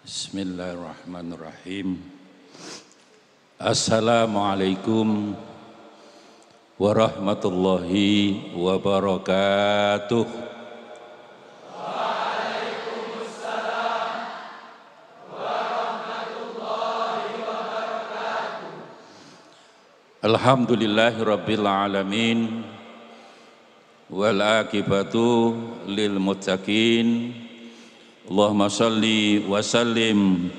Bismillahirrahmanirrahim. Assalamualaikum warahmatullahi wabarakatuh. Waalaikumsalam warahmatullahi wabarakatuh. Alhamdulillahi rabbil alamin. Wal akibatu lil muttaqin. Allahumma salli wa sallim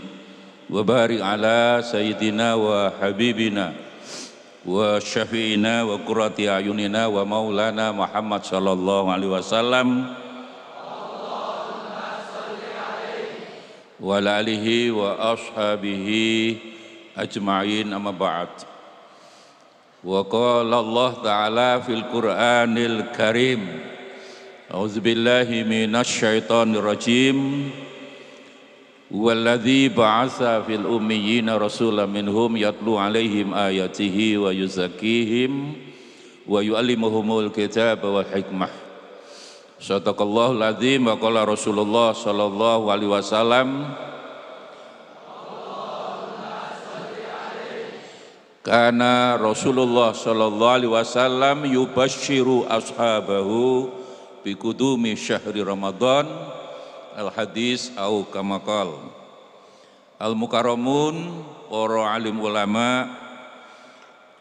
wa barik ala sayyidina wa habibina wa syafi'ina wa qurrati ayunina wa maulana Muhammad sallallahu alaihi wasallam wa ala alihi wa ashabihi ajma'in, amma ba'd. Wa qala Allah ta'ala fil Qur'anil Karim, A'udzubillahi minasyaitonir rajim. Walladzi ba'atsa fil ummiyina rasulan minhum yatlu 'alaihim ayatihi wa yuzakkihim wa yu'allimuhumul kitaba wal hikmah. Shadaqallahul adzim. Wa qala Rasulullah sallallahu alaihi wasallam, kana Rasulullah sallallahu alaihi wasallam yubashshiru ashabahu biqudumi syahri Ramadan, al-hadis au kamakal. Al-mukarramun, para alim ulama,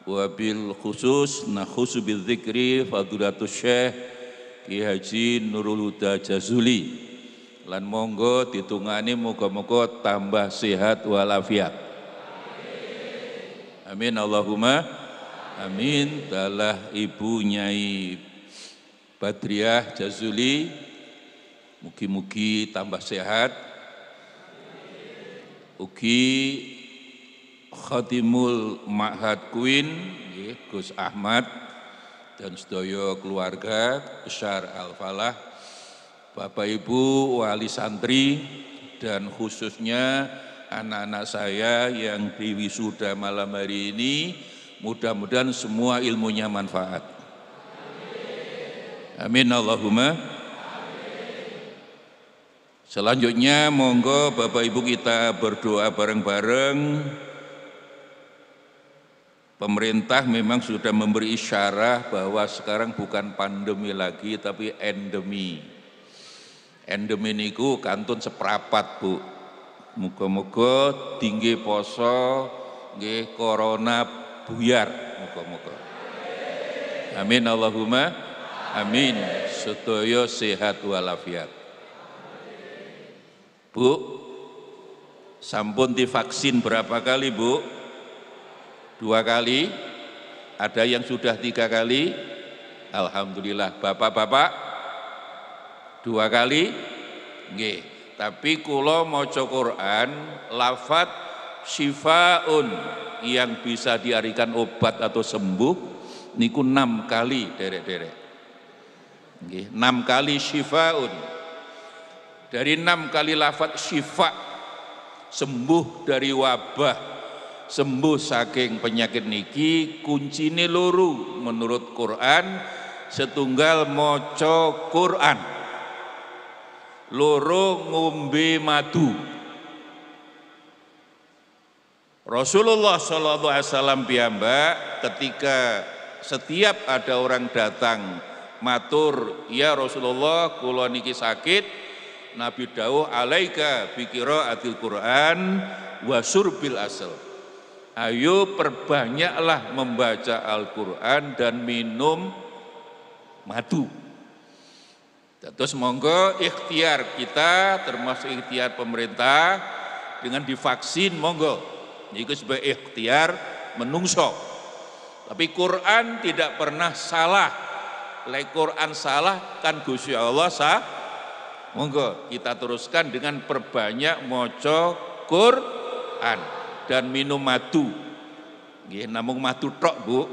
wabil khusus nakhusu bil dzikri fadilatus syekh Ki Haji Nurul Huda Jazuli, lan monggo ditungani muga-muga tambah sehat walafiat. Amin Allahumma amin. Dalah Ibu Nyai Badriah Jazuli, mugi-mugi tambah sehat. Ugi Khatimul Ma'had Queen Gus Ahmad dan sedaya keluarga besar Al-Falah, Bapak Ibu wali santri, dan khususnya anak-anak saya yang diwisuda malam hari ini, mudah-mudahan semua ilmunya manfaat. Amin Allahumma. Selanjutnya monggo Bapak Ibu kita berdoa bareng-bareng. Pemerintah memang sudah memberi isyarat bahwa sekarang bukan pandemi lagi tapi endemi. Endemi niku kantun seprapat, Bu. Muga-muga tinggi poso nggih corona buyar, muga-muga. Amin Allahumma amin. Sedaya sehat walafiat. Bu, sampun divaksin berapa kali, Bu? 2 kali? Ada yang sudah 3 kali? Alhamdulillah. Bapak-bapak 2 kali? Nggih. Tapi kula maca Quran lafadz syifaun yang bisa diartikan obat atau sembuh niku 6 kali derek-derek. Nggih, 6 kali syifaun. Dari 6 kali lafadz syifa, sembuh dari wabah, sembuh saking penyakit niki, kuncine loro menurut Quran. Setunggal maca Quran, loro ngombe madu. Rasulullah sallallahu alaihi wasallam piyambak ketika setiap ada orang datang matur, "Ya Rasulullah, kula niki sakit." Nabi dawuh, "Alaika bi qiraatil Qur'an wa surbil asal." Ayo perbanyaklah membaca Al-Qur'an dan minum madu. Terus monggo ikhtiar kita, termasuk ikhtiar pemerintah dengan divaksin, monggo. Niku sebagai ikhtiar menungso. Tapi Quran tidak pernah salah. Lek Quran salah kan Gusti Allah sah. Monggo kita teruskan dengan perbanyak maca Quran dan minum madu. Nggih, namung madu tok, Bu.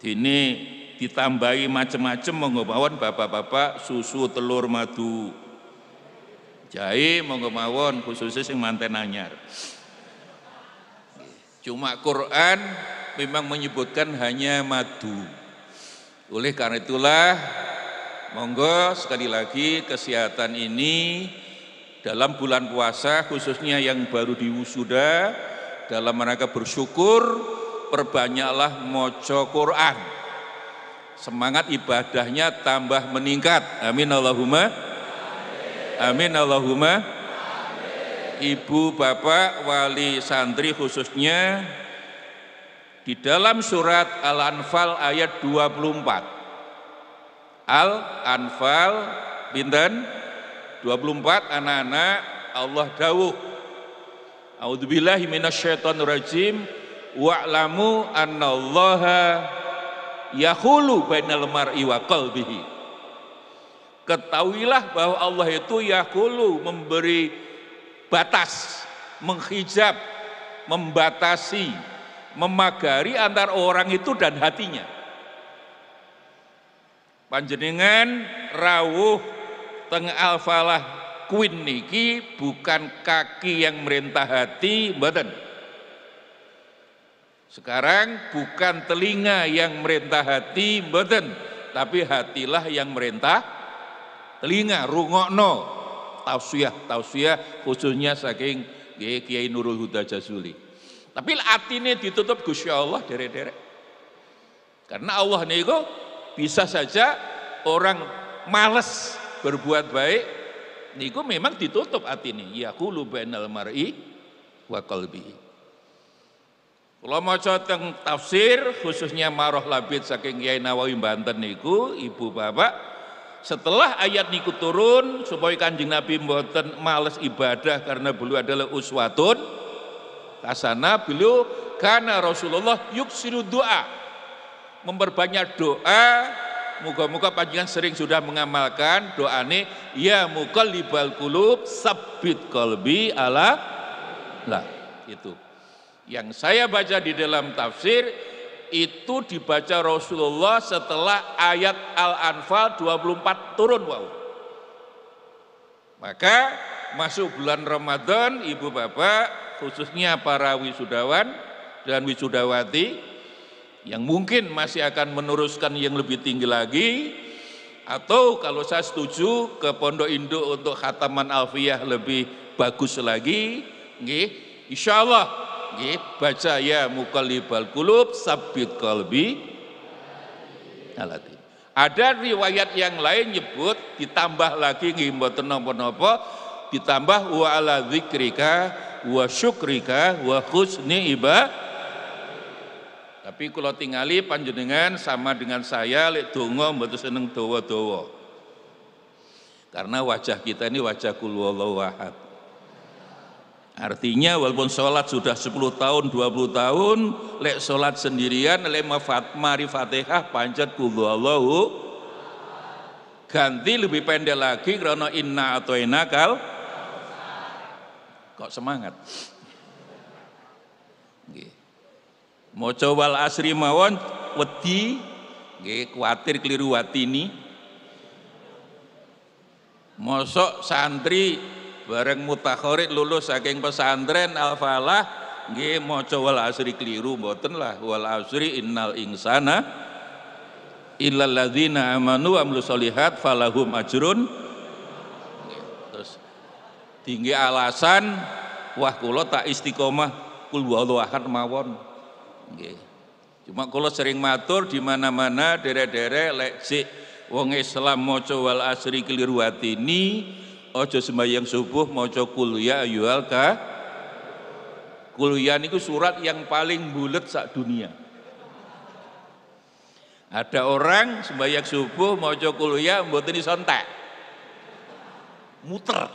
Dene ditambahi macam-macam monggo mawon bapak-bapak, susu, telur, madu. Jahe monggo mawon, khususnya sing manten anyar. Cuma Quran memang menyebutkan hanya madu. Oleh karena itulah monggo sekali lagi kesehatan ini dalam bulan puasa khususnya yang baru diwisuda, dalam rangka bersyukur perbanyaklah maca Quran. Semangat ibadahnya tambah meningkat. Amin Allahumma. Amin Allahumma. Ibu bapak wali santri khususnya di dalam surat Al-Anfal ayat 24. Al-Anfal pinten 24 anak-anak Allah dawuh A'udzubillahi minasyaitonirrajim wa'lamu annallaha yahulu bainal mar'i wa qalbihi. Ketahuilah bahwa Allah itu yahulu, memberi batas, menghijab, membatasi, memagari antar orang itu dan hatinya. Panjenengan rawuh teng Al-Falah Queen niki bukan kaki yang merintah hati, mboten. Sekarang bukan telinga yang merintah hati, mboten, tapi hatilah yang merintah telinga, rungokno tausiah khususnya saking Kiai Nurul Huda Jazuli. Tapi atine ditutup Gusti Allah derek-derek. Karena Allah niku bisa saja orang males berbuat baik niku memang ditutup atine, yaqulu bainal mar'i wa qalbihi. Kula maca teng tafsir khususnya Maroh Labid saking Kiai Nawawi Banten niku, ibu bapak, setelah ayat niku turun supaya Kanjeng Nabi mboten males ibadah karena beliau adalah uswatun hasanah, beliau karena Rasulullah yuksiru doa, memperbanyak doa. Moga-moga panjenengan sering sudah mengamalkan doa ini, ya muqallibal qulub sabbit qalbi ala lah. Itu yang saya baca di dalam tafsir itu dibaca Rasulullah setelah ayat Al-Anfal 24 turun. Wow. Maka masuk bulan Ramadan, ibu bapak khususnya para wisudawan dan wisudawati yang mungkin masih akan meneruskan yang lebih tinggi lagi, atau kalau saya setuju ke Pondok Induk untuk khataman alfiyah lebih bagus lagi, nggih, insyaallah nggih, baca ya muqallibal qulub sabbit qalbi alati. Ada riwayat yang lain nyebut ditambah lagi nggih mboten napa-napa, ditambah wa ala dzikrika wa syukrika wa husni ibadah. Tapi kalau tingali panjenengan sama dengan saya lek donga mboten seneng dawa-dawa. Karena wajah kita ini wajah kul huwallahu ahad. Artinya walaupun sholat sudah 10 tahun, 20 tahun, lek sholat sendirian, lek mari Fatihah pancet kul huwallahu, ganti lebih pendek lagi karena inna atoina kal. Kok semangat? Maca wal asri mawon wedi nggih kuwatir kliru watini. Mosok santri bareng mutakharid lulus saking pesantren Al-Falah nggih maca wal asri kliru, mboten lah. Wal asri innal insana illal ladzina amanu wa amilus solihat falahum ajrun. Terus tinggi alasan wah kula tak istiqomah kul huwallahu ahad mawon. Nggih. Cuma kalau sering matur di mana-mana derek-derek lek sik wong Islam maca wal asri keliru atini, aja sembahyang subuh maca qul ya ayyuhal ka. Qul ya niku surat yang paling bulet sak dunia. Ada orang sembahyang subuh maca qul ya mboten iso entek. Muter.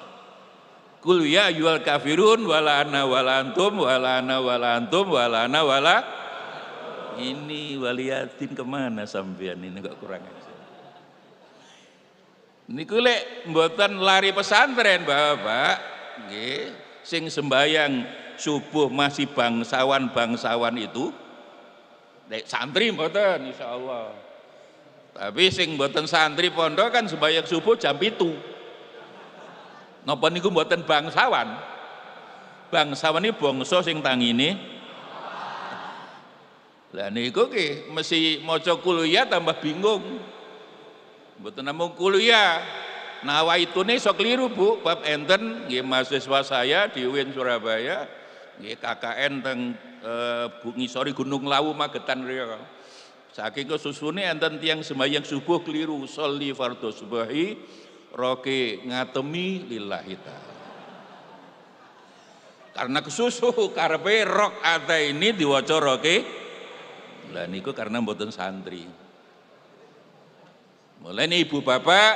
Qul ya ayyuhal kafirun wala ana wala antum wala ana wala antum wala ana wala. Ini waliyatin kemana sampean ini kok kurang aja. Niku lek mboten lari pesantren Bapak, nggih, sing sembayang subuh masih bangsawan itu, lek santri mboten insyaallah. Tapi sing mboten santri pondok kan sembayang subuh jam 7. Napa niku mboten bangsawan? Bangsawan iki bangsa sing tangine. Lah niku ki mesti maca qul ya tambah bingung. Mboten namung qul ya, nawaitune iso keliru Bu, bab enten nggih mahasiswa saya di UIN Surabaya nggih KKN teng ngisori Gunung Lawu Magetan riyo. Saking kesusune enten tiyang sembahyang subuh keliru, sholli fardhu subuhi roke ngatemi lillahi ta'ala. Karena kesusu karepe rok ata ini diwaca roke. Lah niku karena mboten santri. Mulai ibu bapak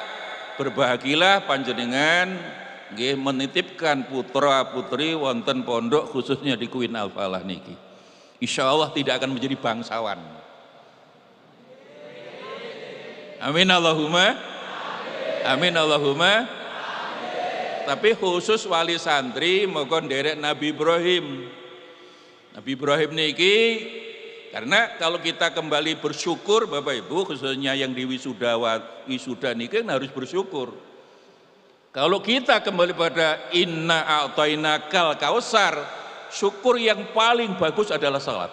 berbahagialah panjenengan nggih menitipkan putra putri wonten pondok khususnya di Queen Al Falah niki. Insyaallah tidak akan menjadi bangsawan. Amin Allahumma. Amin Allahumma. Tapi khusus wali santri moga nderek Nabi Ibrahim. Nabi Ibrahim niki karena kalau kita kembali bersyukur Bapak Ibu khususnya yang di wisuda niki harus bersyukur. Kalau kita kembali pada inna a'tainakal kausar, syukur yang paling bagus adalah salat.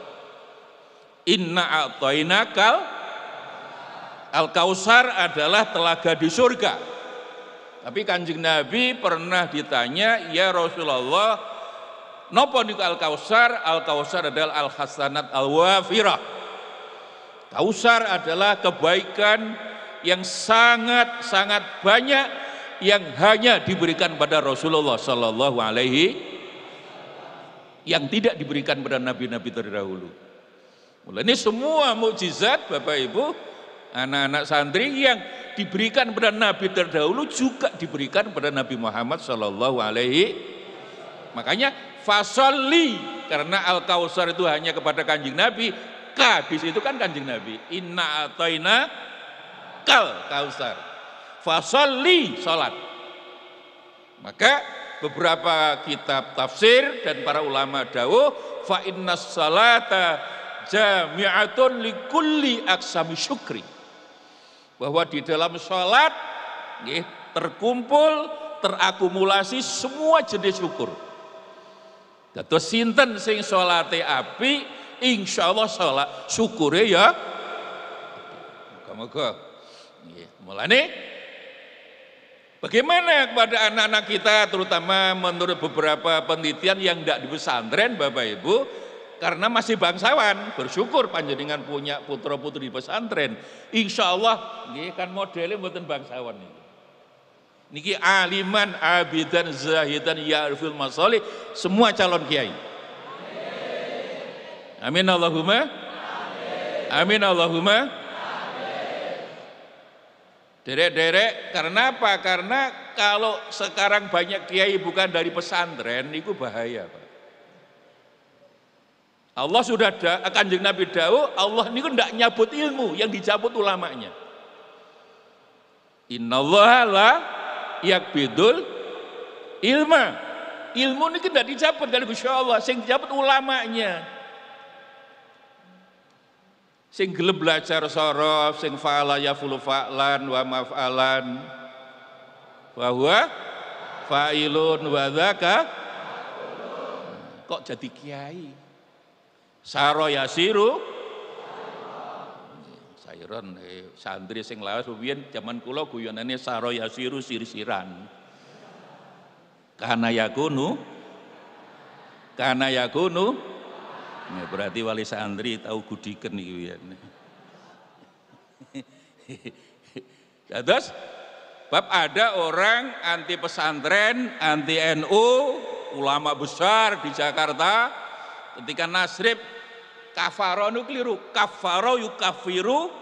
Inna a'tainakal al-kausar adalah telaga di surga. Tapi Kanjeng Nabi pernah ditanya, ya Rasulullah, napa niku al-kausar? Al-kausar adalah al-hasanat al-wafirah. Kausar adalah kebaikan yang sangat-sangat banyak yang hanya diberikan pada Rasulullah sallallahu alaihi, yang tidak diberikan pada nabi-nabi terdahulu. Mulanya semua mukjizat Bapak Ibu, anak-anak santri yang diberikan pada nabi terdahulu juga diberikan pada Nabi Muhammad sallallahu alaihi. Makanya fasolli, karena al-kausar itu hanya kepada Kanjeng Nabi, di situ kan Kanjeng Nabi. Inna ataina kal kausar. Fasolli, salat. Maka beberapa kitab tafsir dan para ulama dawuh fa innas salata jami'atun likulli aqsami syukri. Bahwa di dalam sholat terkumpul, terakumulasi semua jenis syukur. Dados sinten sing sholate api, insyaallah sholat syukure ya. Moga-moga. Mulane bagaimana kepada anak-anak kita, terutama menurut beberapa penelitian yang tidak di pesantren Bapak Ibu, karena masih bangsawan, bersyukur panjenengan punya putra putri di pesantren. Insya Allah nggih kan modelnya mboten bangsawan niki. Niki aliman, abidan, zahidan, ya'riful masalih, semua calon kiai. Amin Allahumma. Amin Allahumma. Derek-derek, karena apa? Karena kalau sekarang banyak kiai bukan dari pesantren, niku bahaya, Pak. Allah sudah Kanjeng Nabi dawuh, Allah ini tidak nyabut ilmu, yang dicabut ulamanya. Innallaha la yakbidul ilma. Ilmu ini tidak dicabut dari Gusti Allah, sing dicabut ulamanya. Sing gelem belajar sorof, sing fa'ala yafulu fa'lan wa maf'alan. Wa huwa fa'ilun wa dzaka. Kok jadi kiai? Saro yasiru sayron santri sing lawas rumiyin zaman kula guyonane saro yasiru sir-siran. Kana yakunu ya, berarti wali santri tahu gudiken iki ya. Terus bab ada orang anti pesantren, anti NU, ulama besar di Jakarta ketika nasrib kafaro nu keliru, kafaro yukafiru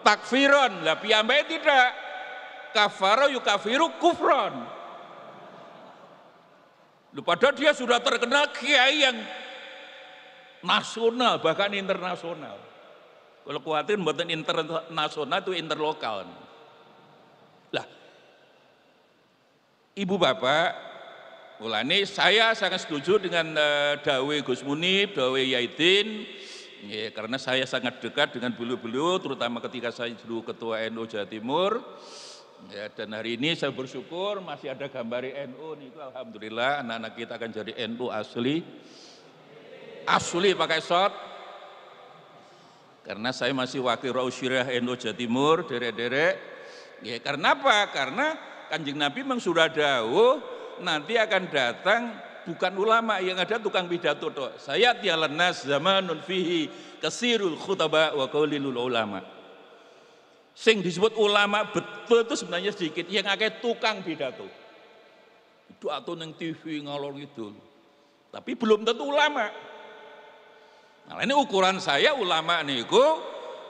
takfiron. Lah piyambake tidak, kafaro yukafiru kufron. Padahal dia sudah terkenal kiai yang nasional bahkan internasional. Kalau khawatir mboten internasional itu interlokal. Lah Ibu Bapak, mulane saya sangat setuju dengan dawe Gus Munib, dawe Yaidin, ya, karena saya sangat dekat dengan beliau-beliau, terutama ketika saya dulu Ketua NU Jawa Timur. Ya, dan hari ini saya bersyukur masih ada gambar NU nih, alhamdulillah anak-anak kita akan jadi NU asli pakai shot. Karena saya masih wakil Rausyiah NU Jawa Timur, derek-derek. Ya, karena apa? Karena Kanjeng Nabi memang sudah dawuh nanti akan datang bukan ulama, yang ada tukang pidato toh. Saya tialan nas zamanun fihi kasirul khutaba wa qaulilul ulama. Sing disebut ulama betul itu sebenarnya sedikit, yang akeh tukang pidato. Itu atau neng TV ngalor gitu. Tapi belum tentu ulama. Nah, ini ukuran saya ulama niku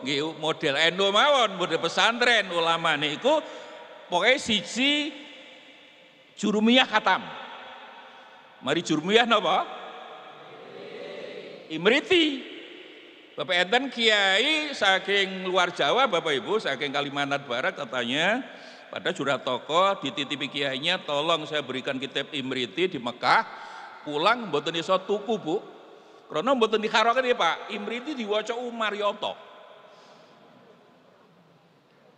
nggih model endo mawon, model pesantren ulama niku pokoknya siji jurumiyah khatam. Mari jurumiyah napa? Imriti. Bapak enten kiai saking luar Jawa, Bapak Ibu, saking Kalimantan Barat katanya, pada jurah tokoh dititipi kiainya, tolong saya berikan kitab Imriti di Mekah, pulang mboten iso tuku, Bu. Karena mboten dikharokan ya Pak, Imriti diwaca Umar Yoto.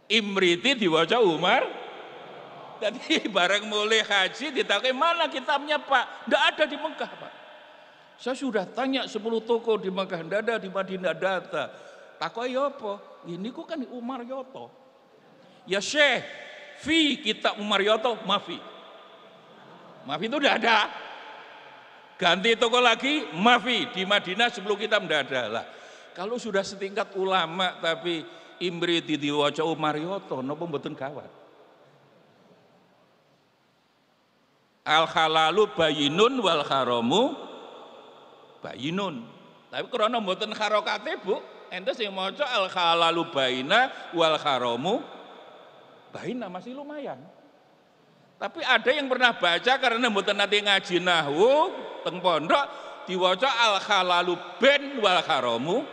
Imriti diwaca Umar. Tadi bareng mulai haji ditakai mana kitabnya Pak? Tidak ada di Mekah Pak. Saya sudah tanya 10 toko di Mekah, tidak ada, di Madinah data. Takoi apa? Ini kok kan Umar Yoto. Ya Syekh, fi kitab Umar Yoto, mafi. Mafi itu tidak ada. Ganti toko lagi, mafi di Madinah sebelum kita tidak ada lah. Kalau sudah setingkat ulama tapi Imriti diwaca Umar Yoto, napa mboten gawat. Al halalu bayinun wal haramu bayinun. Tapi krana mboten harokate Bu, ente sing maca al halalu baina wal haramu baina masih lumayan. Tapi ada yang pernah baca karena mboten nanti ngaji nahwu teng pondok diwaca al halalu ben wal haramu.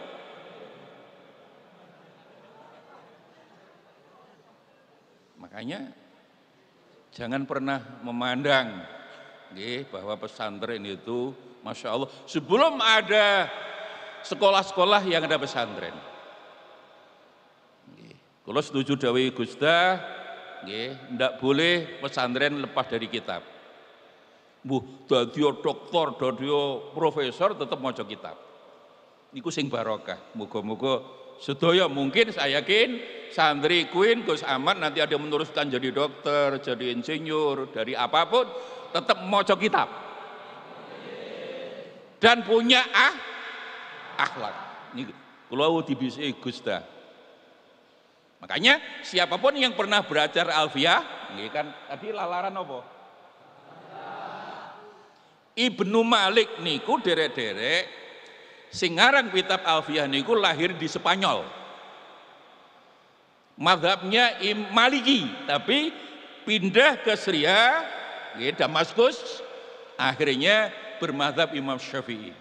Makanya jangan pernah memandang bahwa pesantren itu Masya Allah sebelum ada sekolah-sekolah yang ada pesantren. Kalau setuju Dawi Gusta, tidak boleh pesantren lepas dari kitab. Dadio doktor, dadio profesor tetap maca kitab. Niku sing barokah. Muga-muga sedaya mungkin saya yakin santri Queen Gus Ahmad nanti ada meneruskan jadi dokter, jadi insinyur, dari apapun tetap maca kitab. Dan punya akhlak. Niku kula dibisi Gusta. Makanya siapapun yang pernah belajar alfiyah, ini kan tadi lalaran apa? Ibnu Malik niku derek-derek sing ngaran kitab alfiyah niku lahir di Spanyol. Mazhabnya Maliki, tapi pindah ke Syria, Damaskus, akhirnya bermazhab Imam Syafi'i.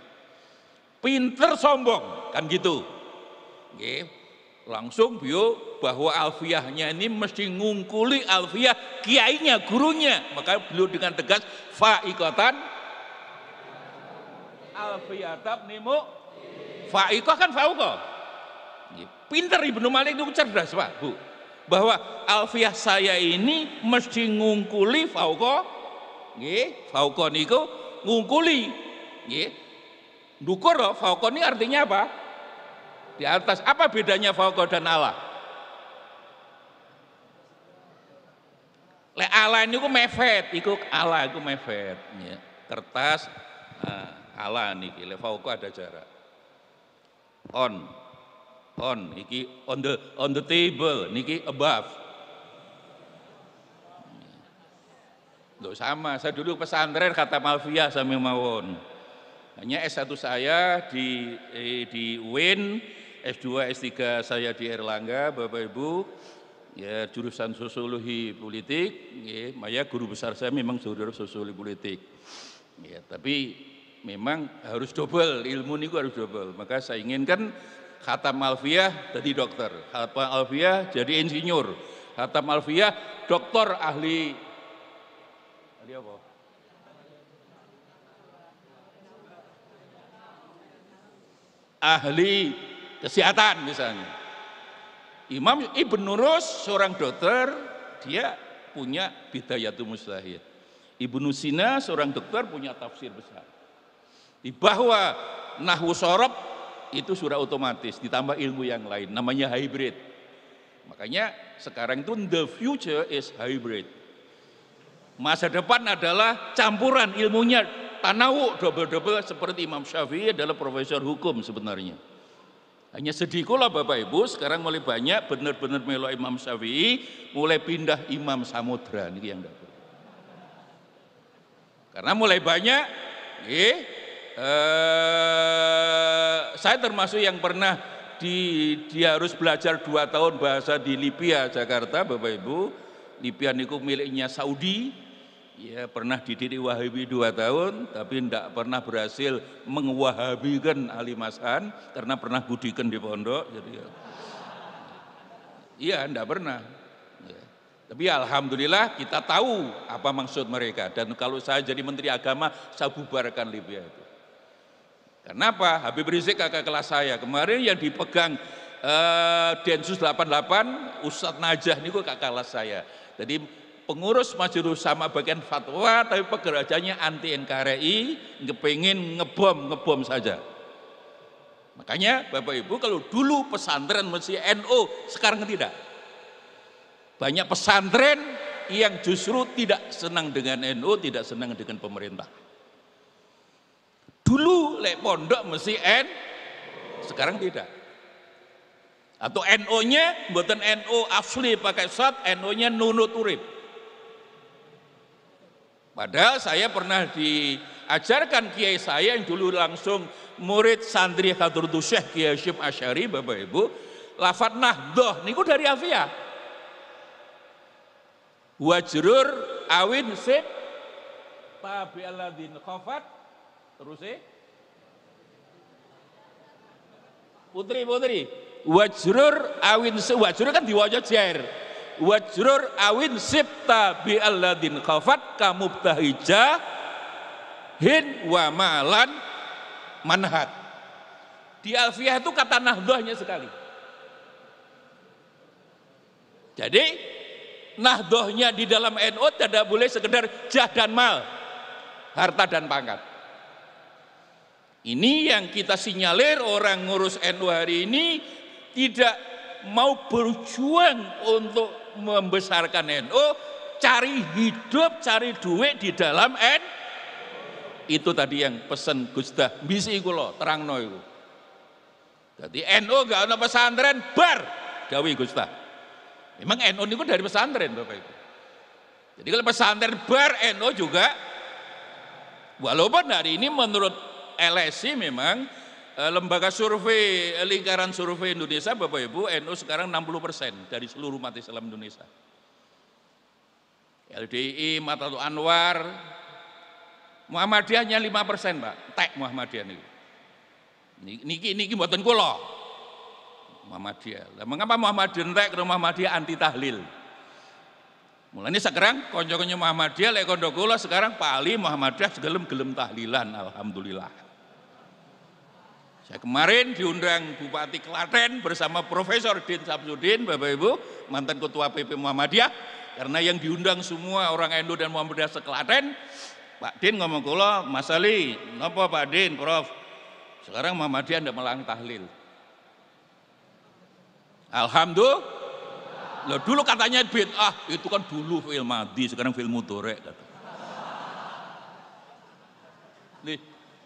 Pinter sombong, kan gitu. Langsung bio bahwa alfiyahnya ini mesti ngungkuli alfiyah kiainya, gurunya. Maka beliau dengan tegas fa'iqatan alfiyatab nimu fa'iqah kan fauqa. Pinter Ibnu Malik itu cerdas Pak Bu, bahwa alfiyah saya ini mesti ngungkuli fauqa. Fauqa niku ngungkuli. Dukur fauqa ini artinya apa? Di atas. Apa bedanya fauqa dan ala? Le ala ini ku mefet, iku ala iku mefet. Kertas ala niki, le fauqa ada jarak. On iki on the table niki above. Loh sama, saya dulu pesantren kata Malvia sami mawon. Hanya S1 saya di UIN, S2, S3 saya di Erlangga, Bapak Ibu, ya jurusan sosiologi politik, ya guru besar saya memang jurusan sosiologi politik. Ya, tapi memang harus double, ilmu ini harus double. Maka saya inginkan khatam alfiyah jadi dokter, khatam alfiyah jadi insinyur, khatam alfiyah dokter ahli apa? Ahli kesehatan misalnya. Imam Ibn Nurus seorang dokter, dia punya Bidayatul Mujtahid. Ibnu Sina seorang dokter punya tafsir besar. Di bahwa nahwu sorob itu sudah otomatis ditambah ilmu yang lain, namanya hybrid. Makanya sekarang itu the future is hybrid. Masa depan adalah campuran ilmunya, tanawu double-double seperti Imam Syafi'i adalah profesor hukum sebenarnya. Hanya sedih kula Bapak Ibu, sekarang mulai banyak benar-benar melo Imam Syafi'i, mulai pindah Imam Samudra ini yang dapat. Karena mulai banyak, saya termasuk yang pernah dia harus belajar 2 tahun bahasa di Libya, Jakarta, Bapak Ibu. Libya niku miliknya Saudi, ya pernah dididik Wahabi 2 tahun, tapi tidak pernah berhasil mengwahabikan Ali Mas'an karena pernah budikan di pondok. Jadi iya, tidak pernah. Ya. Tapi alhamdulillah kita tahu apa maksud mereka. Dan kalau saya jadi Menteri Agama, saya bubarkan Libya itu. Kenapa? Habib Rizik kakak kelas saya. Kemarin yang dipegang Densus 88, Ustadz Najah ini kakak kelas saya. Jadi pengurus Majelis Ulama bagian fatwa, tapi pekerjaannya anti NKRI, kepingin ngebom saja. Makanya Bapak Ibu kalau dulu pesantren mesti NU, sekarang tidak. Banyak pesantren yang justru tidak senang dengan NU, tidak senang dengan pemerintah. Dulu lek pondok mesti sekarang tidak. Atau NU-nya buatan NU asli pakai shot, NU-nya nunut urip. Padahal saya pernah diajarkan kiai saya yang dulu langsung murid santri Hadratus Syekh Kiai Hasyim Asy'ari, Bapak Ibu, lafadz nahdoh niku dari Alfiyah. Wajrur awin sib tabi alladzin khafat, terus putri wajrur awin sib, wajrur kan diwaca jair, wajrur awin sib tabi alladzin khafat kamubtahija hin wa malan manhat. Di Alfiyah itu kata nahdohnya sekali. Jadi nahdohnya di dalam NU tidak boleh sekedar jah dan mal, harta dan pangkat. Ini yang kita sinyalir orang ngurus NU hari ini tidak mau berjuang untuk membesarkan NU, cari hidup, cari duit di dalam NU. Itu tadi yang pesan Gusdah, bisi kula terangno iku. Jadi NU gak ada pesantren bar, dawuh Gusdah. Memang NU itu dari pesantren Bapak Ibu. Jadi kalau pesantren bar NU juga, walaupun hari ini menurut LSI memang lembaga survei lingkaran survei Indonesia Bapak Ibu, NU sekarang 60% dari seluruh umat Islam Indonesia. LDI, Matatul Anwar, Muhammadiyahnya 5% Pak, tek Muhammadiyah nih. Niki mboten kula. Muhammadiyah. Lah mengapa Muhammadiyah entek karena Muhammadiyah anti tahlil. Mulane sekarang kanca-kanca Muhammadiyah lek kandha kula sekarang Pak Ali Muhammadiyah gelem tahlilan, alhamdulillah. Saya kemarin diundang Bupati Klaten bersama Profesor Din Samsudin, Bapak Ibu, mantan Ketua PP Muhammadiyah, karena yang diundang semua orang NU dan Muhammadiyah se-Klaten. Pak Din ngomong kula, Mas Ali, napa Pak Din, Prof? Sekarang Muhammadiyah ndak melarang tahlil. Alhamdulillah. Loh, dulu katanya bid'ah, itu kan dulu fil madi, sekarang fil mudhari kata.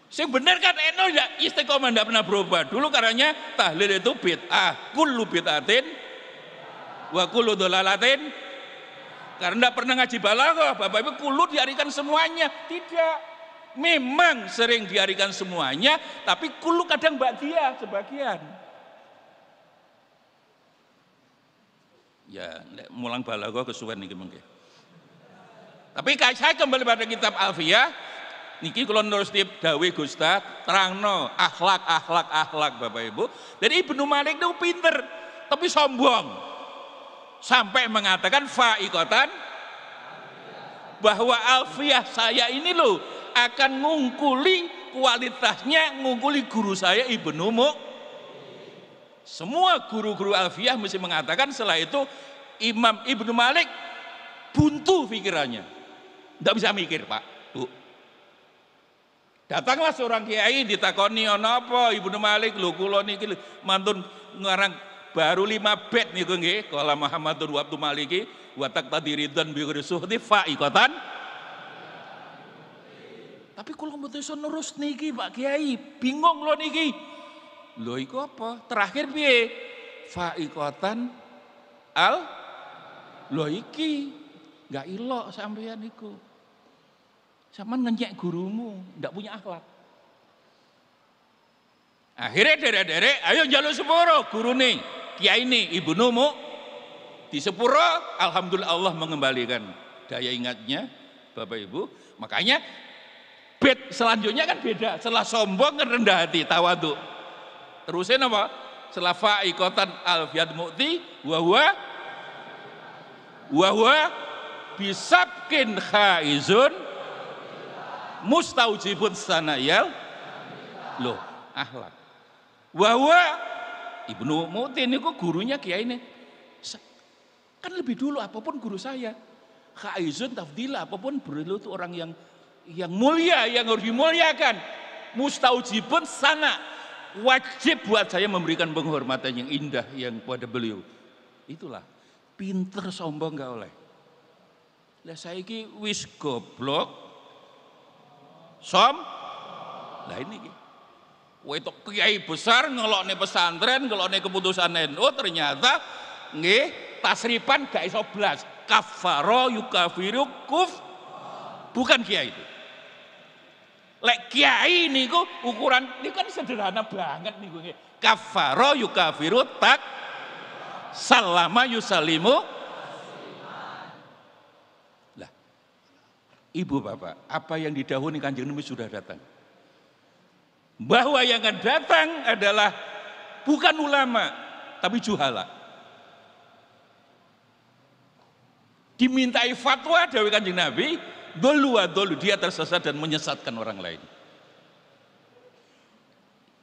Sing bener kan NU ya istiqomah ndak pernah berubah. Dulu katanya tahlil itu bid'ah, kullu bid'atin wa kullu dhalalatin. Karena ndak pernah ngaji balaghah, Bapak Ibu, kullu diarikan semuanya. Tidak. Memang sering diarikan semuanya, tapi kullu kadang bagian, sebagian. Ya, mulang balaghah kesuwen niki mengke. Tapi saya kembali pada kitab Alfiyah, niki kula nulis dawuh Gustad, terangno akhlak Bapak Ibu. Jadi Ibnu Malik itu pinter, tapi sombong. Sampai mengatakan fa'iqatan bahwa Alfiyah saya ini loh akan ngungkuli kualitasnya, ngungkuli guru saya Ibnu Muk. Semua guru-guru Alfiyah mesti mengatakan setelah itu Imam Ibnu Malik buntu pikirannya, tidak bisa mikir Pak Bu. Datanglah seorang kiai ditakoni ana apa Ibnu Malik, lho kula niki mantun ngarang baru 5 bait niku nggih, qala Muhammadur Abdul Maliki wa taqtadiridun bi ghairi suhti fa'iqatan. Tapi kula mboten iso nerus niki Pak Kiai, bingung lho niki. Lho iku apa? Terakhir piye? Fa'iqatan al lho iki enggak ilok sampeyan niku. Sampeyan ngenyek gurumu, ndak punya akhlak. Akhirnya derek-derek, ayo njaluk sepuro gurune, kiai ini Ibnu Mu di sepuro, alhamdulillah Allah mengembalikan daya ingatnya Bapak Ibu. Makanya bait selanjutnya kan beda, setelah sombong kan rendah hati, tawadu. Terusin apa? Setelah fa'iqatan alfiyat mu'ti wa huwa bisabkin khaizun mustaujibun sanayal loh akhlak. Wahwa Ibnu Mu'ti niku gurunya kiai ini kan lebih dulu apapun guru saya. Khaizun tafdila apapun beliau itu orang yang mulia, yang harus dimuliakan. Mustaujibun sana wajib buat saya memberikan penghormatan yang indah yang pada beliau. Itulah pinter sombong gak oleh. Lah saiki wis goblok lah ini wetok kiai besar ngelokne pesantren, ngelokne keputusan NU, ternyata nggih tasrifan gak iso blas. Kafaro yukafiru bukan kiai itu. Lek kiai niku ukuran niku kan sederhana banget niku nggih. Kafaro yukafiru tak salama yusalimu. Ibu bapak, apa yang didahului Kanjeng Nabi sudah datang. Bahwa yang akan datang adalah bukan ulama, tapi juhala. Dimintai fatwa dari Kanjeng Nabi, dolu dia tersesat dan menyesatkan orang lain.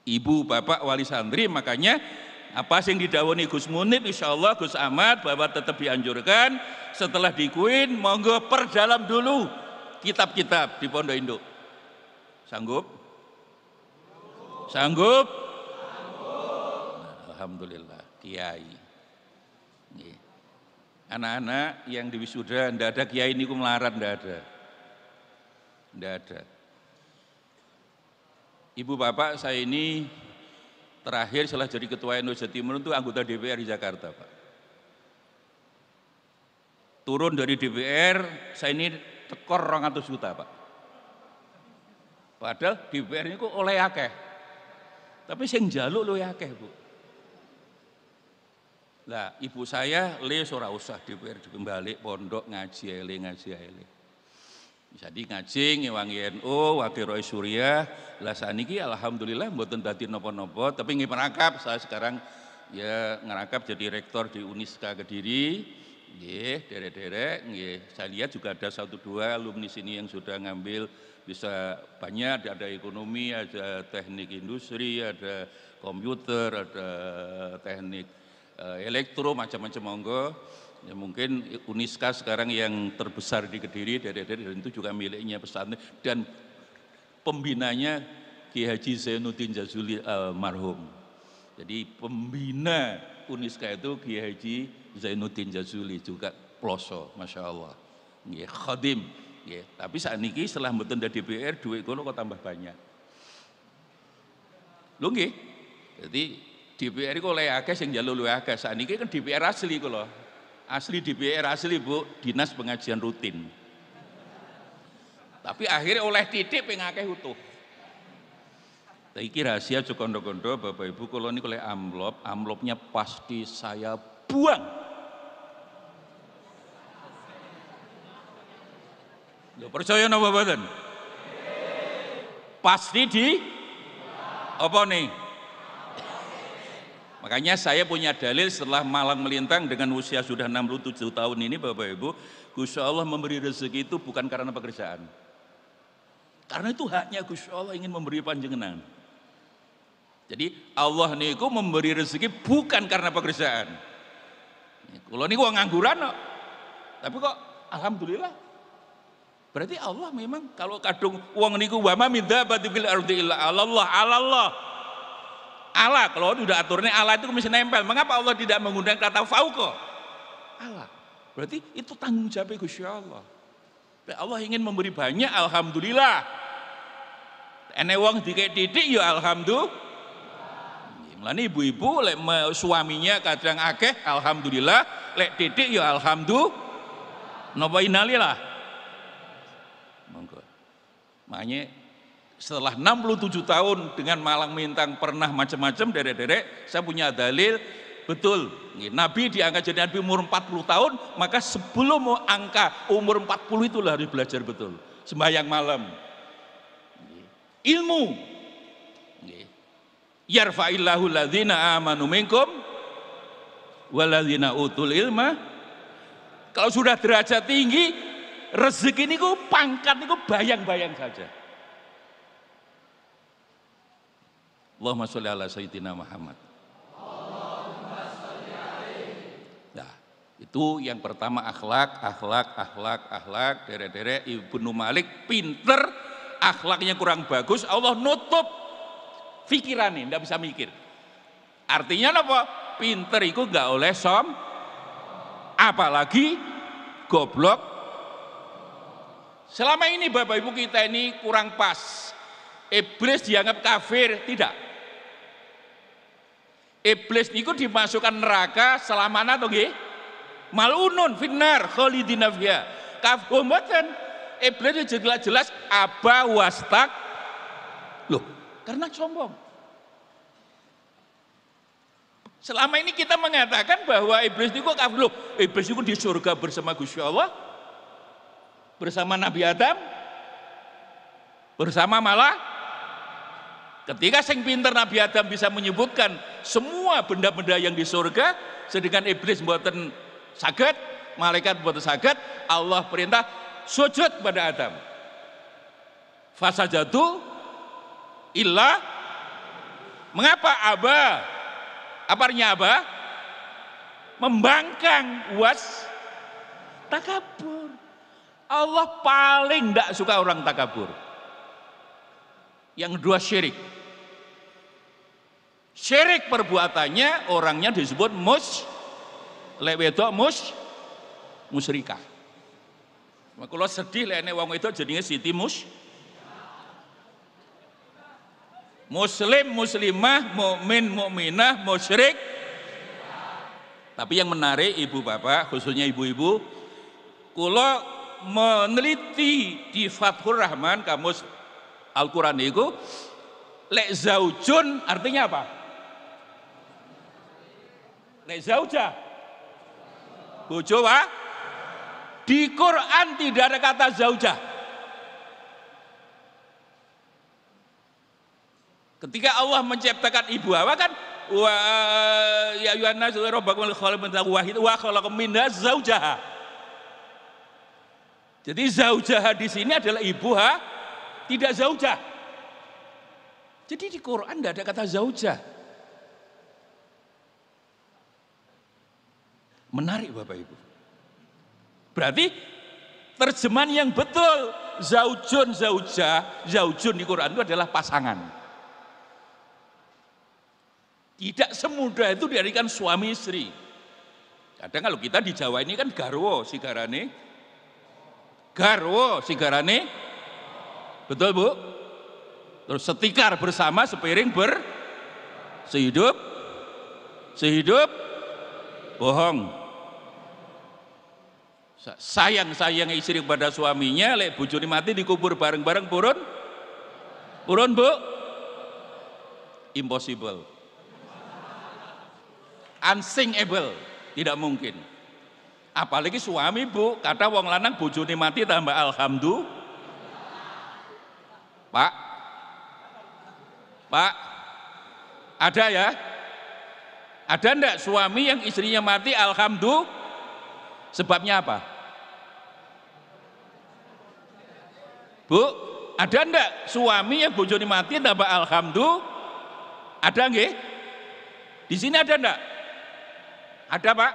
Ibu bapak wali santri, makanya apa yang didahului Gus Munib, insya Allah Gus Ahmad, bapak tetap dianjurkan setelah dikuin, monggo perdalam dulu kitab-kitab di Pondok Induk. Sanggup? Sanggup? Nah, alhamdulillah, kiai. Anak-anak yang di wisuda ndak ada kiai niku melarat, ndak ada. Ndak ada. Ibu bapak saya ini terakhir setelah jadi ketua NU Jawa Timur itu anggota DPR di Jakarta, Pak. Turun dari DPR, saya ini tekor 200 juta Pak. Padahal DPR ini kok oleh akeh. Tapi sing njaluk luwih akeh, Bu. Lah, ibu saya ora usah DPR balik pondok ngaji ele. Jadi ngaji ngewangi NU, wakil Roy Surya. Lah saniki alhamdulillah mboten dadi napa-napa, tapi nggih merangkap saya sekarang ya ngerangkap jadi rektor di Uniska Kediri. Nggih, derek-derek nggih. Saya lihat juga ada 1-2 alumni sini yang sudah ngambil bisa banyak, ada ekonomi, ada teknik industri, ada komputer, ada teknik elektro, macam-macam monggo. Ya mungkin Uniska sekarang yang terbesar di Kediri, derek-derek dan itu juga miliknya pesantren dan pembinanya Ki Haji Zainuddin Jazuli almarhum. Jadi pembina Uniska itu Ki Haji Zainuddin Jazuli juga ploso, masya Allah. Nggih, khadim. Nggih. Tapi saat ini setelah mboten dari DPR duit kono kok tambah banyak. Lho nggih. Jadi DPR kok oleh akeh sing njaluk luwih akeh. Saat ini kan DPR asli kula. Asli DPR asli Bu, dinas pengajian rutin. Tapi akhirnya oleh titik ping akeh utuh. Iki rahasia cokondo-kondo Bapak Ibu, kalau ini oleh amplopnya pasti saya buang. Loh, percaya napa mboten? Pasti di apa nih? Makanya saya punya dalil setelah malang melintang dengan usia sudah 67 tahun ini Bapak Ibu, Gusti Allah memberi rezeki itu bukan karena pekerjaan. Karena itu haknya Gusti Allah ingin memberi panjenengan. Jadi Allah niku memberi rezeki bukan karena pekerjaan. Kalau niku ngangguran kok. Tapi kok alhamdulillah. Berarti Allah memang kalau kadung wong niku wa ma min dabbatin fil ardi illa Allah. Allah kalau sudah aturnya Allah itu mesti nempel. Mengapa Allah tidak menggunakan kata fauqa? Allah. Berarti itu tanggung jawab Gusti Allah. Allah ingin memberi banyak, alhamdulillah. Ene wong dikek titik ya alhamdulillah. Mulane ibu-ibu lek suaminya kadang akeh alhamdulillah, lek titik ya alhamdulillah. Napa innalillah. Monggo. Makanya setelah 67 tahun dengan malang melintang pernah macam-macam derek-derek, saya punya dalil betul. Nabi diangkat jadi Nabi umur 40 tahun, maka sebelum angka umur 40 itulah harus belajar betul. Sembahyang malam. Ilmu. Yarfa'illahu ladzina amanu minkum waladzina utul ilma. Kalau sudah derajat tinggi, rezeki niku pangkat niku bayang-bayang saja. Allahumma sholli ala sayyidina Muhammad. Nah, itu yang pertama akhlak. Derek-derek Ibnu Malik pinter, akhlaknya kurang bagus, Allah nutup pikirannya, tidak bisa mikir. Artinya apa? Pinter itu nggak oleh apalagi goblok. Selama ini Bapak Ibu kita ini kurang pas. Iblis dianggap kafir, tidak. Iblis itu dimasukkan neraka selamanya atau nggih? Malunun finnar khalidina fiha. Kafir mboten. Iblis itu jelas-jelas aba wastak. Loh, karena sombong. Selama ini kita mengatakan bahwa iblis itu kafir. Loh, iblis itu di surga bersama Gusti Allah, bersama Nabi Adam, bersama malah ketika sing pinter Nabi Adam bisa menyebutkan semua benda-benda yang di surga, sedangkan iblis mboten saged, malaikat mboten saged, Allah perintah sujud pada Adam. Fasajadu illa, mengapa aba? Apa artinya aba? Membangkang, was takabur. Allah paling tidak suka orang takabur. Yang kedua syirik. Syirik perbuatannya orangnya disebut musyrikah. Kalau sedih lene wong itu jadinya Siti Muslim, muslimah, mukmin, mukminah, musyrik. Tapi yang menarik ibu bapak, khususnya ibu-ibu, kalau meneliti di Fathur Rahman kamus Al-Quran itu, lek zaujun artinya apa? Lek zaujah, bojo wa? Di Quran tidak ada kata zaujah. Ketika Allah menciptakan ibu Hawa kan, wa ya ayyuhan nasu rabbakumul khaliqun wahid wa khalaqam minha zaujaha. Jadi zaujah di sini adalah ibu tidak zaujah. Jadi di Quran tidak ada kata zaujah. Menarik Bapak Ibu. Berarti terjemahan yang betul zaujun zaujah, zaujun di Quran itu adalah pasangan. Tidak semudah itu diartikan suami istri. Kadang kalau kita di Jawa ini kan garwo sigarane. Garwo sigarane. Betul Bu? Terus setikar bersama sepiring sehidup bohong. Sayang istri kepada suaminya, lek bojone mati dikubur bareng-bareng purun Bu? Impossible. Unthinkable, tidak mungkin. Apalagi suami Bu, kata wong lanang bojone mati tambah alhamdulillah. Pak, ada ya? Ada enggak suami yang istrinya mati alhamdulillah? Sebabnya apa? Bu, ada enggak suami yang bojone mati tambah alhamdulillah? Ada nggih? Di sini ada enggak? Ada Pak?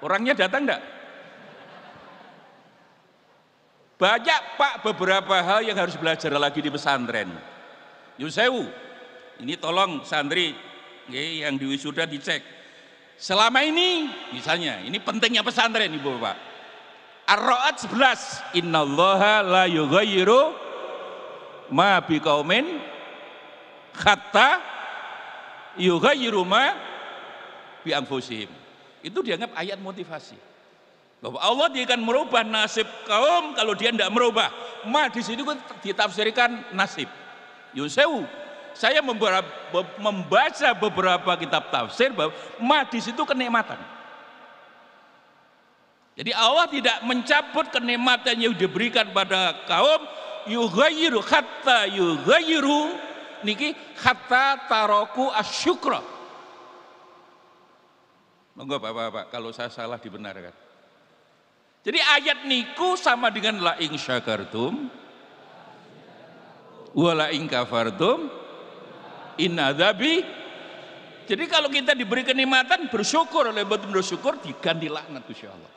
Orangnya datang enggak? Banyak Pak beberapa hal yang harus belajar lagi di pesantren. Yusewu, ini tolong santri yang di wisuda dicek. Selama ini, misalnya, ini pentingnya pesantren Ibu Bapak. Ar-Ra'd 11, innallaha la yughayyiru ma biqaumin hatta yughayyiru ma bi anfusihim. Itu dianggap ayat motivasi. Bahwa Allah dia akan merubah nasib kaum kalau dia tidak merubah. Ma di situ ditafsirkan nasib. Yusewu, saya membaca beberapa kitab tafsir bahwa ma di situ kenikmatan. Jadi Allah tidak mencabut kenikmatan yang diberikan pada kaum yughayyiru hatta yughayyiru niki hatta taroku asyukra. Monggo Bapak-bapak, kalau saya salah dibenarkan. Jadi ayat niku sama dengan la in syakartum wa la in kafartum in adzabi. Jadi kalau kita diberi kenikmatan bersyukur, oleh betul bersyukur diganti laknat insyaallah.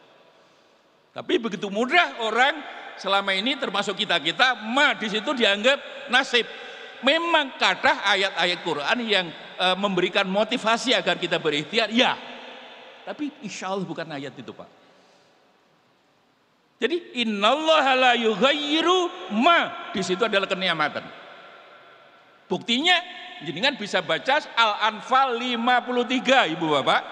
Tapi begitu mudah orang selama ini termasuk kita-kita ma di situ dianggap nasib. Memang kata ayat-ayat Quran yang memberikan motivasi agar kita berikhtiar, ya. Tapi insya Allah bukan ayat itu Pak. Jadi innallaha la yughayyiru ma di situ adalah kenikmatan. Buktinya jenengan bisa baca Al-Anfal 53 Ibu Bapak.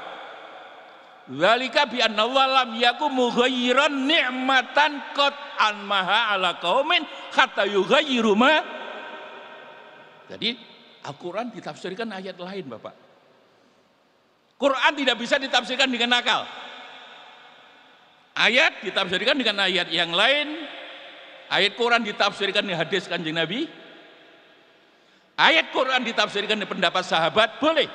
Dzalika bi annallaha lam yakum mughayyiran ni'matan qad anmaha ala qaumin hatta yughayyiru ma. Jadi Al-Quran ditafsirkan ayat lain Bapak. Quran tidak bisa ditafsirkan dengan akal. Ayat ditafsirkan dengan ayat yang lain. Ayat Quran ditafsirkan dengan hadis Kanjeng Nabi. Ayat Quran ditafsirkan dengan pendapat sahabat, boleh.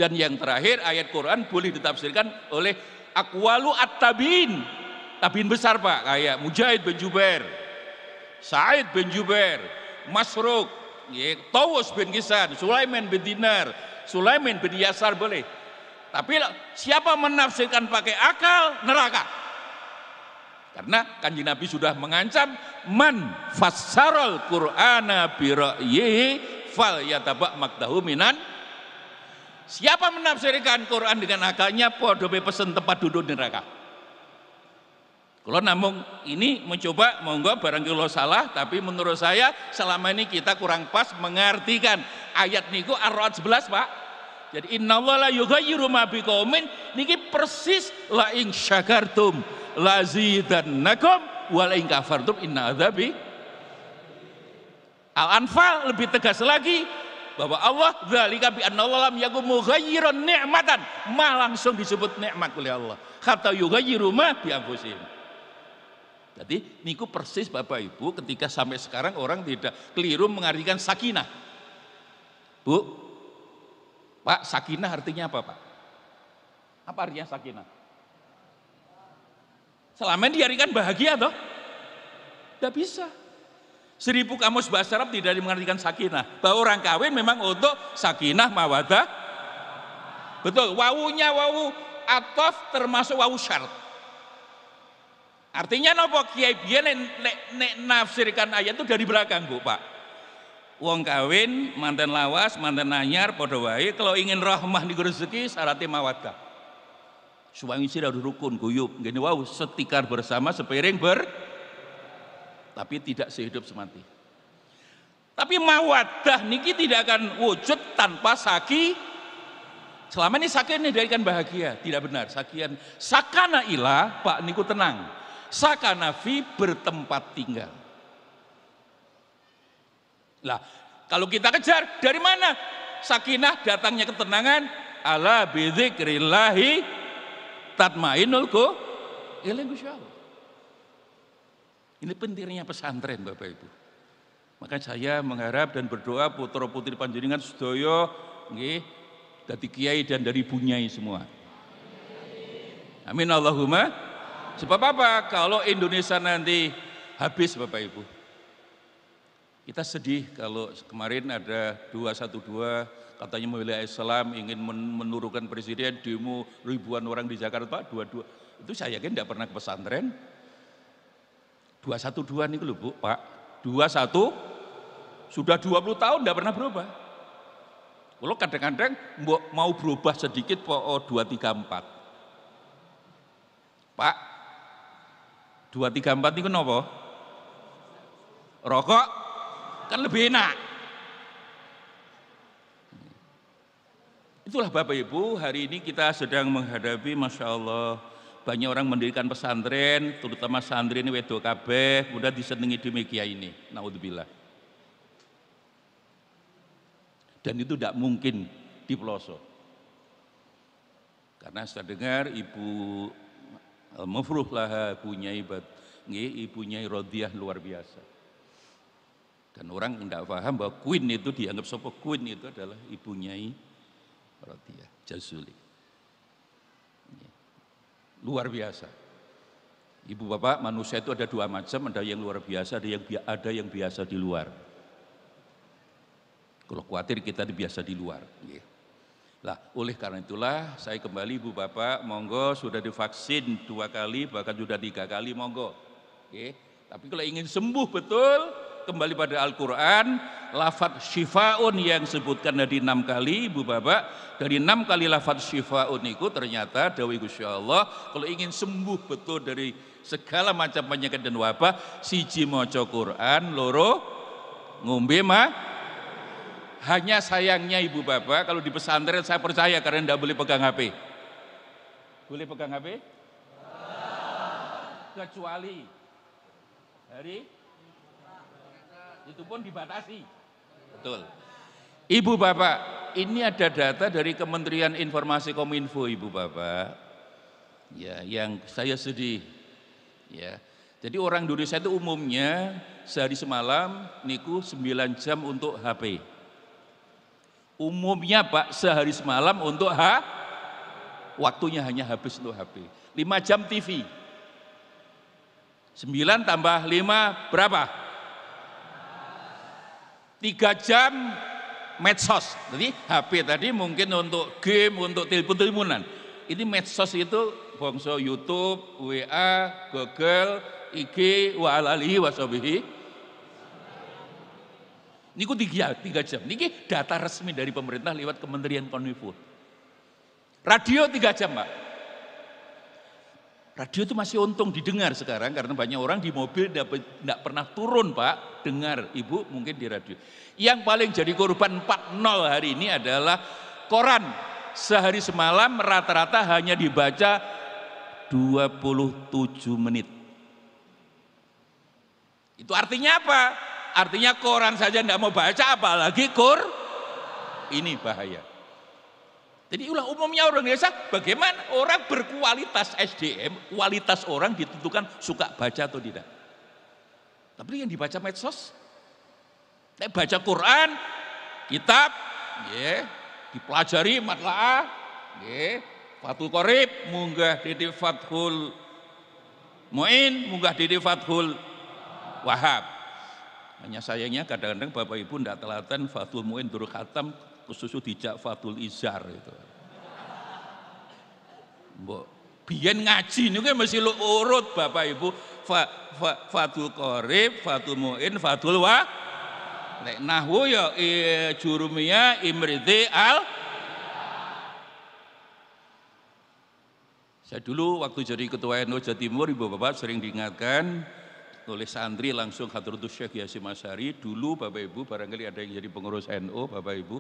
Dan yang terakhir ayat Quran boleh ditafsirkan oleh aqwalu at-tabi'in. Tabi'in besar Pak, kayak Mujahid bin Jubair, Sa'id bin Jubair, Masruq, Tawus bin Kisan, Sulaiman bin Dinar, Sulaiman bin Yasar, boleh. Tapi siapa menafsirkan pakai akal, neraka. Karena Kanjeng Nabi sudah mengancam man fassarul Qur'ana bi ra'yihi fal yataba makdahu minan. Siapa menafsirkan Quran dengan akalnya podo pesen tempat duduk neraka. Kalau namun ini mencoba monggo barang kalau salah, tapi menurut saya selama ini kita kurang pas mengartikan ayat niku Ar-Ra'd 11 Pak. Jadi innallaha la yughayyiru ma biqaumin niki persis la in syakartum lazidannakum wa la in kafartum inna adzabi. Al-Anfal lebih tegas lagi bahwa Allah dzalika bi annallaha lam yakum mughayyiran ni'matan, ma langsung disebut nikmat oleh Allah. Hatta yughayyiru ma bi anfusihim. Jadi niku persis Bapak Ibu ketika sampai sekarang orang tidak keliru mengartikan sakinah. Bu, Pak, sakinah artinya apa Pak? Apa artinya sakinah? Selama ini diartikan bahagia toh? Tidak bisa. 1000 kamus bahasa Arab tidak mengartikan sakinah. Bahwa orang kawin memang untuk sakinah mawadah. Betul, wawunya wawu atof termasuk wawu syarat. Artinya nopo kiai biyen nek nafsirkan ayat itu dari belakang Bu Pak. Wong kawin, manten lawas, manten anyar padha wae kalau ingin rahmah di rezeki syaratnya mawaddah. Suami istri harus rukun, guyub, ngene wau setikar bersama sepiring tapi tidak sehidup semati. Tapi mawaddah niki tidak akan wujud tanpa saki. Selama ini sakin ini darikan bahagia, tidak benar. Sakian sakana ilah Pak niku tenang. Sakana fi bertempat tinggal. Lah, kalau kita kejar dari mana? Sakinah datangnya ketenangan, ala bidzikrillahi tatmainul qulub. Insyaallah. Ini pentingnya pesantren Bapak Ibu. Maka saya mengharap dan berdoa putra putri panjenengan sedaya nggih dadi kiai dan dari bunyai semua. Amin Allahumma. Sebab apa? Kalau Indonesia nanti habis Bapak Ibu. Kita sedih kalau kemarin ada 212 katanya membela Islam ingin menurunkan presiden, demo ribuan orang di Jakarta 22. Itu saya yakin tidak pernah ke pesantren. 212 nih lho Bu, Pak. 21 sudah 20 tahun tidak pernah berubah. Kalau kadang-kadang mau berubah sedikit po 234. Pak, 234 itu kenapa? Rokok kan lebih enak. Itulah Bapak Ibu, hari ini kita sedang menghadapi Masya Allah banyak orang mendirikan pesantren, terutama santri ini wedok kabeh, mudah disenengi demikian ini. Naudzubillah. Dan itu tidak mungkin dipelosok. Karena saya dengar Ibu Al-Mufruh Laha punya ibunya Rodiah luar biasa. Dan orang tidak paham bahwa Queen itu dianggap sopo Queen itu adalah ibunya Rodiah Jazuli. Luar biasa. Ibu bapak, manusia itu ada dua macam, ada yang luar biasa, ada yang biasa di luar. Kalau khawatir kita biasa di luar. Lah, oleh karena itulah saya kembali ibu bapak, monggo sudah divaksin 2 kali, bahkan sudah 3 kali, monggo. Tapi kalau ingin sembuh betul, kembali pada Al-Quran, lafadz syifaun yang sebutkan dari 6 kali, ibu bapak, dari 6 kali lafadz syifaun itu ternyata dawuh Gusti Allah, kalau ingin sembuh betul dari segala macam penyakit dan wabah, siji maca Quran, loro ngombe hanya sayangnya ibu bapak, kalau di pesantren saya percaya karena tidak boleh pegang HP. Boleh pegang HP? Kecuali hari itu pun dibatasi. Betul. Ibu bapak, ini ada data dari Kementerian Informasi Kominfo ibu bapak. Ya, yang saya sedih. Ya. Jadi orang Indonesia itu umumnya sehari semalam niku 9 jam untuk HP. Umumnya Pak sehari semalam untuk waktunya hanya habis untuk HP. 5 jam TV. 9 tambah 5 berapa? 3 jam medsos. Jadi HP tadi mungkin untuk game, untuk telepon-teleponan. Ini medsos itu bangsa YouTube, WA, Google, IG, wa alihi washabihi. Niku 3 jam. Niki data resmi dari pemerintah lewat Kementerian Kominfo. Radio 3 jam, Pak. Radio itu masih untung didengar sekarang karena banyak orang di mobil tidak pernah turun, Pak, dengar Ibu mungkin di radio. Yang paling jadi korban 4-0 hari ini adalah koran. Sehari semalam rata-rata hanya dibaca 27 menit. Itu artinya apa? Artinya koran saja tidak mau baca, apalagi ini bahaya. Jadi ulah umumnya orang Indonesia, bagaimana orang berkualitas SDM, kualitas orang ditentukan suka baca atau tidak. Tapi yang dibaca medsos, baca Quran, kitab, dipelajari matlaah, Fathul Qorib, munggah di Fathul Mu'in, munggah di Fathul Wahab. Hanya sayangnya kadang-kadang Bapak Ibu tidak telatan Fathul Mu'in durung khatam, khusus dijak Fathul Izar itu. Mbok biyen ngaji niku mesti lu urut Bapak Ibu, Fathul Qorib, Fathul Mu'in, Fathul Wahab. Nek nahwu ya Jurumiyah, Imriti Saya dulu waktu jadi ketua NU Jawa Timur, Ibu Bapak sering diingatkan oleh santri langsung Hadratus Syekh Yasin Masyari. Dulu Bapak Ibu barangkali ada yang jadi pengurus NU, Bapak Ibu,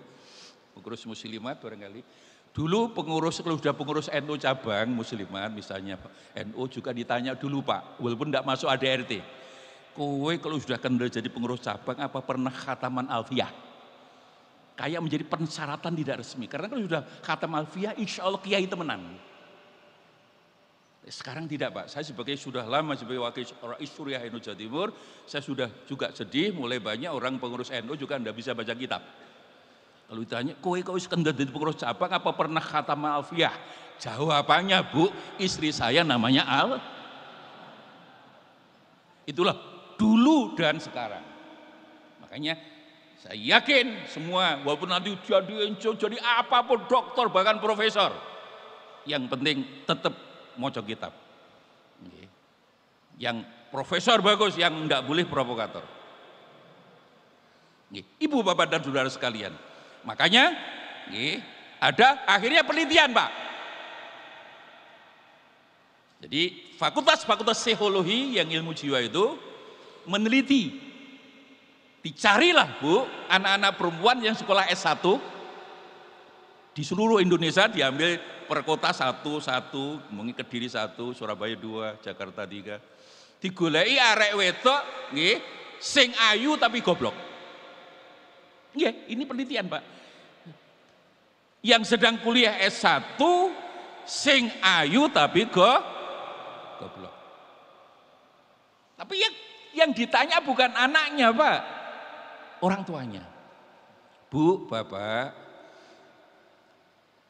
pengurus muslimat barangkali. Dulu pengurus, kalau sudah pengurus NU cabang muslimat misalnya NU juga ditanya dulu Pak, walaupun tidak masuk ADRT. Kowe kalau sudah kendal jadi pengurus cabang apa pernah khataman alfiyah? Kayak menjadi persyaratan tidak resmi. Karena kalau sudah khatam alfiyah insya Allah kiai temenan. Sekarang tidak Pak, saya sudah lama sebagai wakil Rais Suriah NU Jawa Timur, saya sudah juga sedih, mulai banyak orang pengurus NU juga tidak bisa baca kitab. Kalau ditanya, kowe kendal jadi pengurus cabang apa pernah khatam alfiyah? Jawabannya Bu, istri saya namanya Itulah dulu dan sekarang. Makanya saya yakin semua, walaupun nanti jadi apapun, dokter bahkan profesor, yang penting tetap maca kitab. Yang profesor bagus, yang enggak boleh provokator. Ibu, bapak, dan saudara sekalian, makanya ada akhirnya penelitian, Pak. Jadi fakultas psikologi yang ilmu jiwa itu meneliti, dicarilah Bu, anak-anak perempuan yang sekolah S1 di seluruh Indonesia, diambil per kota satu, mungkin Kediri 1, Surabaya 2, Jakarta 3, digoleki arek wedok nggih sing ayu tapi goblok. Nggih, ini penelitian, Pak. Yang sedang kuliah S1 sing ayu tapi goblok. Tapi yang ditanya bukan anaknya, Pak, orang tuanya. Bu, Bapak,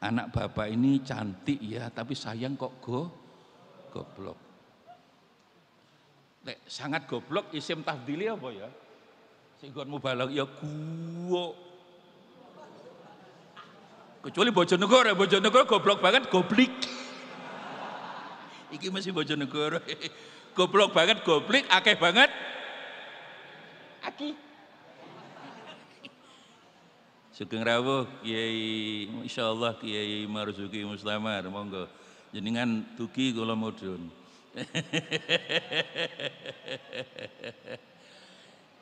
anak Bapak ini cantik ya, tapi sayang kok goblok. Sangat goblok isim tafdhili apa ya? Sing nggon mubalagh ya guwok. Kecuali Bojonegoro goblok banget, goblik. Iki masih Bojonegoro. Goblok banget, goblik, akeh banget. Aki. Sugeng rawuh Kiai, insyaallah Kiai Marzuki Mustamar, monggo. Jenengan dugi kula mudhun.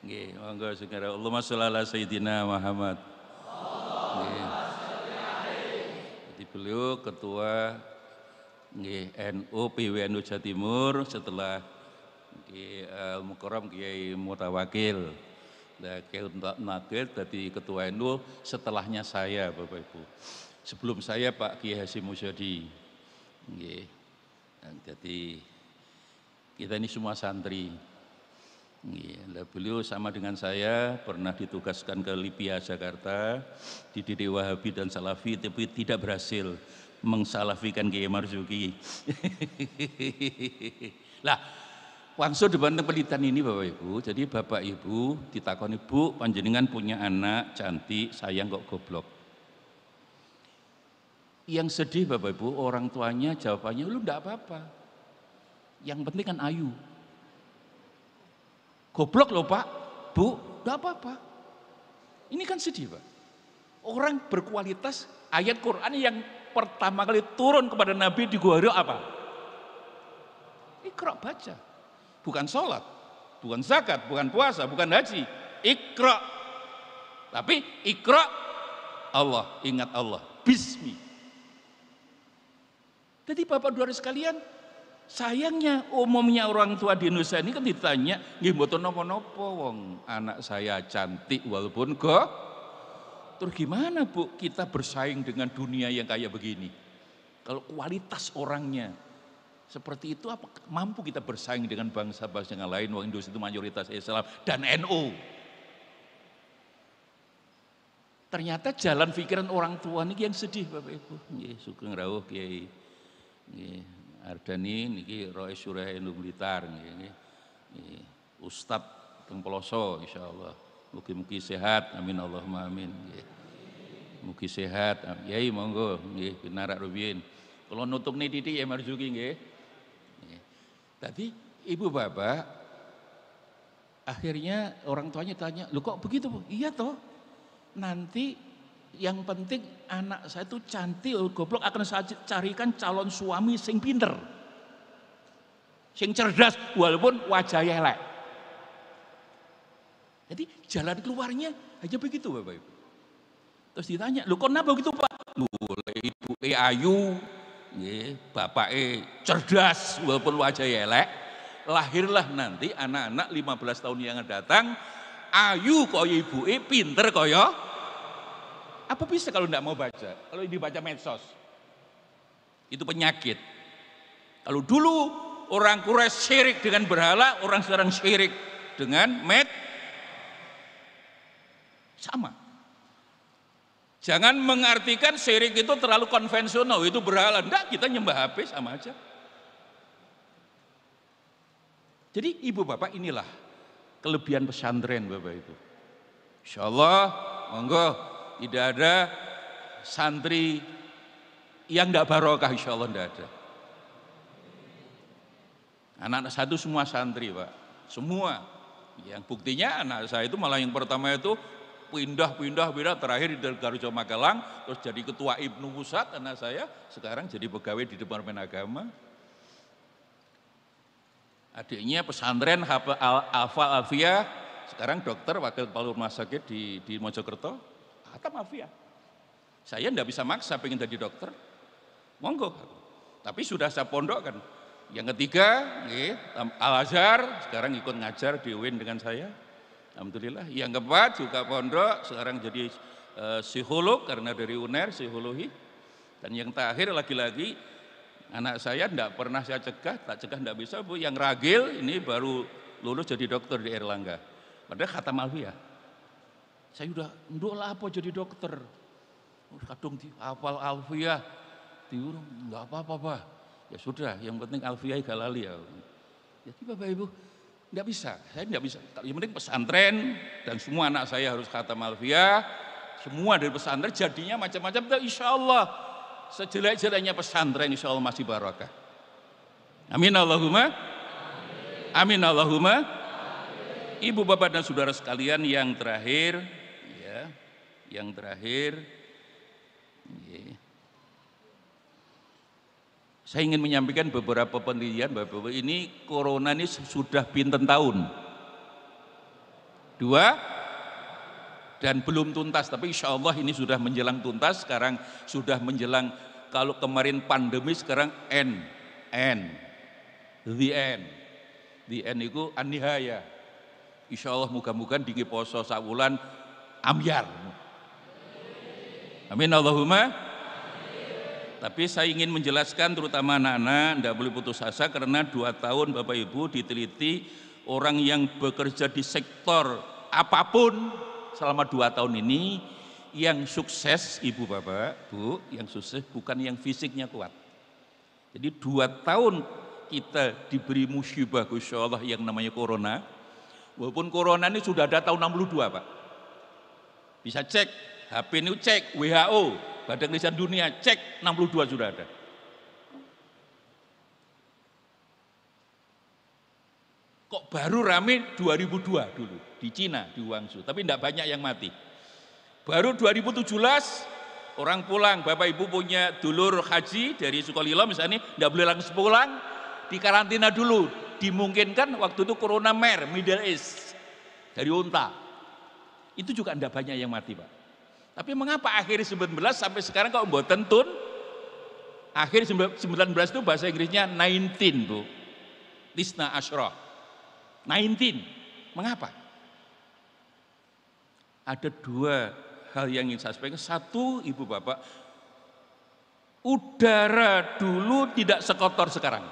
Nggih, monggo sugeng rawuh. Allahumma sholli ala sayyidina Muhammad. Jadi beliau ketua NU PWNU Jawa Timur setelah Al-Mukarram Kiai Mutawakil. Nah, Kiai Nakil jadi ketua NU setelahnya saya, Bapak Ibu. Sebelum saya Pak Kiai Hasyim Musyadi. Jadi kita ini semua santri. Beliau sama dengan saya pernah ditugaskan ke Lipia Jakarta, dididik Wahabi dan Salafi, tapi tidak berhasil mengsalafikan Kiai Marzuki. Lah, langsung dibanding penelitian ini Bapak Ibu. Jadi Bapak Ibu ditakoni, Bu, panjenengan punya anak cantik, sayang kok goblok. Yang sedih Bapak Ibu, orang tuanya jawabannya, lu enggak apa-apa. Yang penting kan ayu. Goblok loh Pak, Bu, enggak apa-apa. Ini kan sedih Pak. Orang berkualitas, ayat Quran yang pertama kali turun kepada Nabi di Gua Hira apa? Iqra, baca. Bukan sholat, bukan zakat, bukan puasa, bukan haji. Iqra. Tapi Iqra Allah, ingat Allah. Bismi. Jadi Bapak Saudara sekalian, sayangnya umumnya orang tua di Indonesia ini kan ditanya, nggih mboten napa-napa wong anak saya cantik walaupun terus gimana Bu kita bersaing dengan dunia yang kayak begini? Kalau kualitas orangnya seperti itu, apa mampu kita bersaing dengan bangsa-bangsa yang lain? Wong Indonesia itu mayoritas Islam dan NU. Ternyata jalan pikiran orang tua ini yang sedih Bapak Ibu. Nggih, sugeng rawuh Kiai Ardani niki Rois Surah NU Blitar nggih. Ustad teng Peloso insyaallah. Mugi-mugi sehat, amin Allahumma amin. Mugi sehat, Yai monggo nggih pinarak rubiyin. Kula nutupne titik ya Marzuki nggih. Tadi Ibu Bapak akhirnya orang tuanya tanya, "Loh kok begitu, Bu?" Iya toh. Nanti yang penting anak saya itu cantik, goblok akan saya carikan calon suami sing pinter. Sing cerdas walaupun wajahnya elek. Jadi jalan keluarnya hanya begitu Bapak Ibu. Terus ditanya, "Loh kok kenapa begitu Pak?" "Loh, ibu ayu, bapak cerdas walaupun wajahnya elek, lahirlah nanti anak-anak 15 tahun yang akan datang, ayu kaya ibu pinter kaya." Apa bisa kalau tidak mau baca? Kalau dibaca medsos, itu penyakit. Kalau dulu orang Quraisy syirik dengan berhala, orang sekarang syirik dengan sama. Jangan mengartikan syirik itu terlalu konvensional, itu berhala. Enggak, kita nyembah HP sama aja. Jadi Ibu Bapak inilah kelebihan pesantren Bapak Ibu. Insyaallah, monggo tidak ada santri yang enggak barokah, insyaallah enggak ada. Anak-anak saya itu semua santri Pak, semua. Yang buktinya anak saya itu malah yang pertama itu pindah, terakhir di Garuda Magelang, terus jadi ketua Ibnu Pusat anak saya, sekarang jadi pegawai di Departemen Agama. Adiknya pesantren Alfa Alfia, sekarang dokter wakil kepala rumah sakit di Mojokerto, khatam Alfia. Saya enggak bisa maksa pengen jadi dokter, monggo. Tapi sudah saya pondokkan. Yang ketiga, Al-Azhar, sekarang ikut ngajar di UIN dengan saya. Alhamdulillah. Yang keempat juga pondok, sekarang jadi psikolog karena dari UNER, psikologi. Dan yang terakhir lagi-lagi, anak saya enggak pernah saya cegah, tak cegah enggak bisa Bu. Yang ragil ini baru lulus jadi dokter di Erlangga. Padahal khatam Alfia. Saya udah, ndoklah apa jadi dokter. Kadung di hafal Alfia, diurung, enggak apa-apa Pak. Ya sudah, yang penting Alfia galali ya. Jadi Bapak Ibu, enggak bisa, saya enggak bisa. Yang penting pesantren dan semua anak saya harus khatam Alfia, semua dari pesantren jadinya macam-macam. Insya Allah sejelek-jeleknya pesantren insya Allah masih barakah. Amin Allahumma. Amin Allahumma. Ibu bapak dan saudara sekalian, yang terakhir ya, yang terakhir ya, saya ingin menyampaikan beberapa penelitian Bapak-Bapak. Ini corona ini sudah pinten tahun? 2 dan belum tuntas, tapi insya Allah ini sudah menjelang tuntas. Sekarang sudah menjelang, kalau kemarin pandemi sekarang the end itu an-nihaya. Insya Allah mudah-mudahan dingin poso sabulan ambyar. Amin Allahumma. Tapi saya ingin menjelaskan terutama anak-anak tidak boleh putus asa, karena 2 tahun Bapak Ibu diteliti orang yang bekerja di sektor apapun selama 2 tahun ini, yang sukses Ibu Bapak Bu, yang sukses bukan yang fisiknya kuat. Jadi 2 tahun kita diberi musibah Gusti Allah yang namanya corona, walaupun corona ini sudah ada tahun 62 Pak. Bisa cek, HP ini cek, WHO, Badan Kesehatan Dunia cek, 62 sudah ada. Kok baru rame 2002 dulu di Cina, di Guangzhou, tapi tidak banyak yang mati. Baru 2017 orang pulang, Bapak Ibu punya dulur haji dari Sukolilo misalnya, tidak boleh langsung pulang, di karantina dulu. Dimungkinkan waktu itu corona Middle East dari unta. Itu juga tidak banyak yang mati Pak. Tapi mengapa akhir 19 sampai sekarang kok mboten tun? Akhir 19 itu bahasa Inggrisnya 19 Bu. Tisna Ashrah. 19. Mengapa? Ada 2 hal yang ingin saya sampaikan. Satu, Ibu Bapak, udara dulu tidak sekotor sekarang.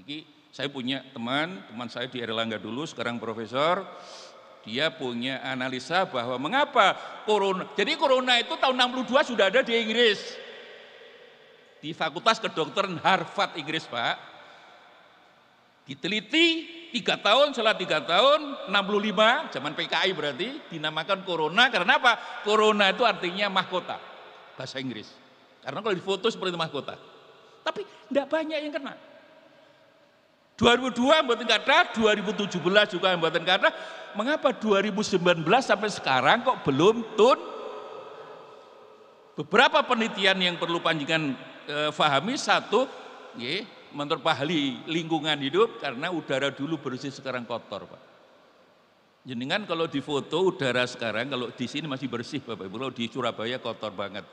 Jadi saya punya teman saya di Erlangga dulu, sekarang profesor. Dia punya analisa bahwa mengapa corona. Jadi corona itu tahun 62 sudah ada di Inggris. Di Fakultas Kedokteran Harvard Inggris Pak. Diteliti 3 tahun, setelah 3 tahun 65, zaman PKI berarti, dinamakan corona. Karena apa? Corona itu artinya mahkota, bahasa Inggris. Karena kalau difoto seperti mahkota. Tapi tidak banyak yang kena. 2002 mboten kathah, 2017 juga mboten kathah. Mengapa 2019 sampai sekarang kok belum tun? Beberapa penelitian yang perlu panjenengan fahami. Satu, menurut Pak ahli lingkungan hidup, karena udara dulu bersih sekarang kotor Pak. Jenengan kalau difoto udara sekarang, kalau di sini masih bersih Bapak Ibu, kalau di Surabaya kotor banget.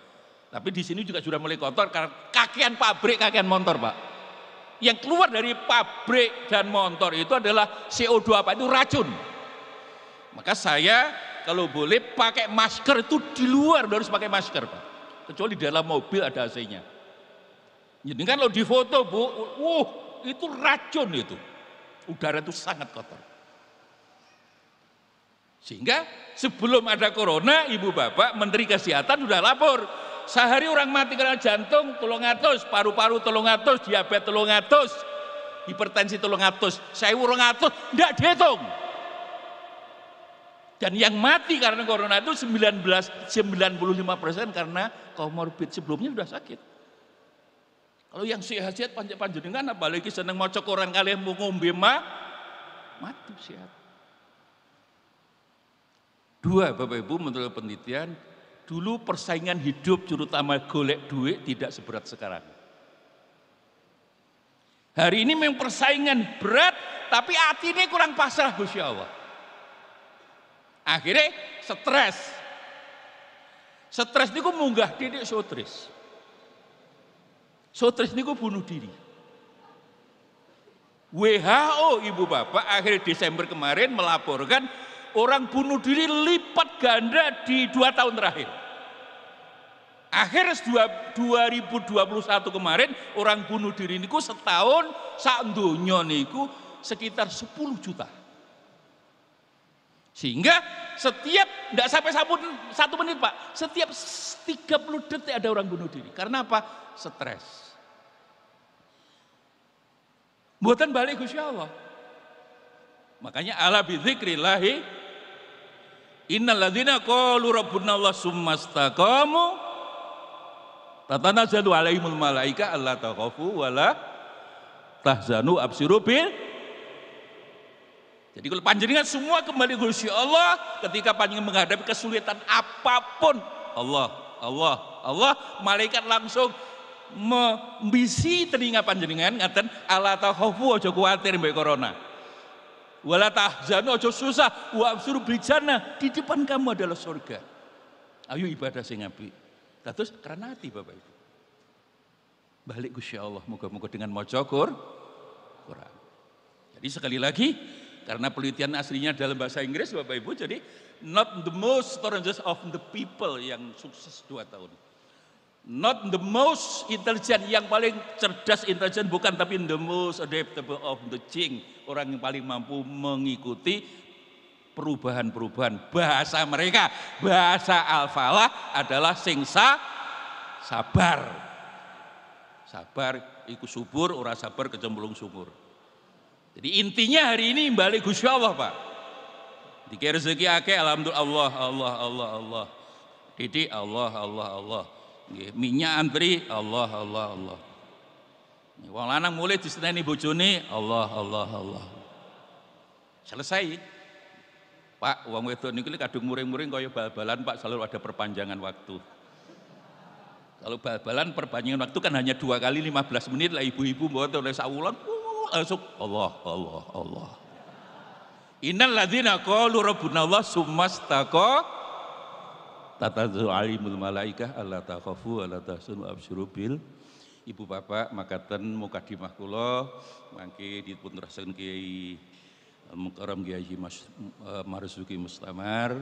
Tapi di sini juga sudah mulai kotor karena kakian pabrik, kakian motor Pak. Yang keluar dari pabrik dan motor itu adalah CO2 apa? Itu racun. Maka saya kalau boleh pakai masker itu di luar harus pakai masker Pak. Kecuali di dalam mobil ada AC-nya. Jadi kan kalau di foto Bu, itu racun itu. Udara itu sangat kotor. Sehingga sebelum ada corona, Ibu Bapak Menteri Kesehatan sudah lapor. Sehari orang mati karena jantung 300, paru-paru 300, diabetes 300, hipertensi 300, 1200, tidak dihitung. Dan yang mati karena corona itu 95% karena komorbid, sebelumnya sudah sakit. Kalau yang sehat-sehat panjenengan apalagi seneng maca Quran kalian mau ngombe matu sehat. Dua, Bapak Ibu, menurut penelitian, dulu persaingan hidup terutama golek duit tidak seberat sekarang. Hari ini memang persaingan berat, tapi hatinya kurang pasrah Gusti Allah. Akhirnya stres. Stres niku munggah didik stres. Stres niku bunuh diri. WHO Ibu Bapak akhir Desember kemarin melaporkan orang bunuh diri lipat ganda di 2 tahun terakhir. Akhir 2021 kemarin orang bunuh diri niku setahun sak donya niku sekitar 10 juta. Sehingga setiap tidak sampai 1 menit Pak, setiap 30 detik ada orang bunuh diri. Karena apa? Stres. Buatan balik Gusti Allah. Makanya ala bidzikrillahi innal ladzina qalu rabbuna Allah tsumastaqamu tatanazzalu alaihimul malaika alla takhafu wala tahzanu absyiru bil. Jadi kalau panjenengan semua kembali ke Gusti Allah, ketika panjenengan menghadapi kesulitan apapun, Allah, malaikat langsung membisi telinga panjenengan ngaten ala takhafu aja kuwatir mbek corona. Wala tahzanu aja susah wa absyiru bil jannah, di depan kamu adalah surga. Ayo ibadah sing apik. Terus karena hati Bapak Ibu. Balik Gusti Allah moga-moga dengan maca Quran. Jadi sekali lagi karena penelitian aslinya dalam bahasa Inggris Bapak Ibu, jadi not the most strongest of the people yang sukses 2 tahun. Not the most intelligent, yang paling cerdas intelijen bukan, tapi the most adaptable of the king, orang yang paling mampu mengikuti perubahan-perubahan bahasa mereka. Bahasa Al-Falah adalah sing sabar. Sabar iku subur, ora sabar kecemplung sumur. Jadi intinya hari ini balik Gusti Allah Pak. Dikira rezeki akeh alhamdulillah Allah. Didik Allah. Minyak antri Allah. Wong lanang mulai diseneni bojone Allah. Selesai. Pak, wong wedok niku kadung muring-muring kaya bal-balan Pak, selalu ada perpanjangan waktu. Kalau bal-balan perpanjangan waktu kan hanya 2 kali 15 menit lah, ibu-ibu mboten oleh sawulan langsung Allah. Innal ladzina qalu rabbuna Allah tsumastaqamu tatanazzalu alaihimul malaikah alla takhafu wa la tahzanu absyiru bil. Ibu Bapak makaten mukadimah kula mangke dipun terasaken Kiai Mukarram Kiai Marzuki Mustamar.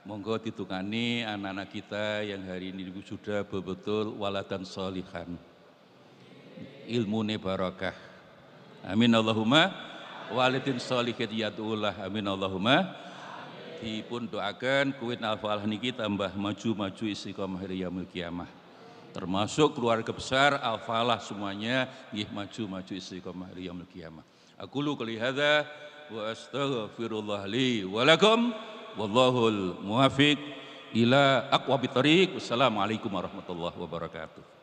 Monggo ditungani anak-anak kita yang hari ini sudah betul waladan sholihan. Ilmune barakah. Amin Allahumma walidin sholihin yad'ullah. Amin Allahumma. Dipun doakan kuwin Al-Falah niki tambah maju istiqomah yaumil qiyamah. Termasuk keluarga besar Al-Falah semuanya nggih maju istiqomah yaumil qiyamah. Aqulu qouli hadza wa astaghfirullah li wa lakum wallahul muwaffiq ila aqwamit thoriq. Wassalamualaikum warahmatullahi wabarakatuh.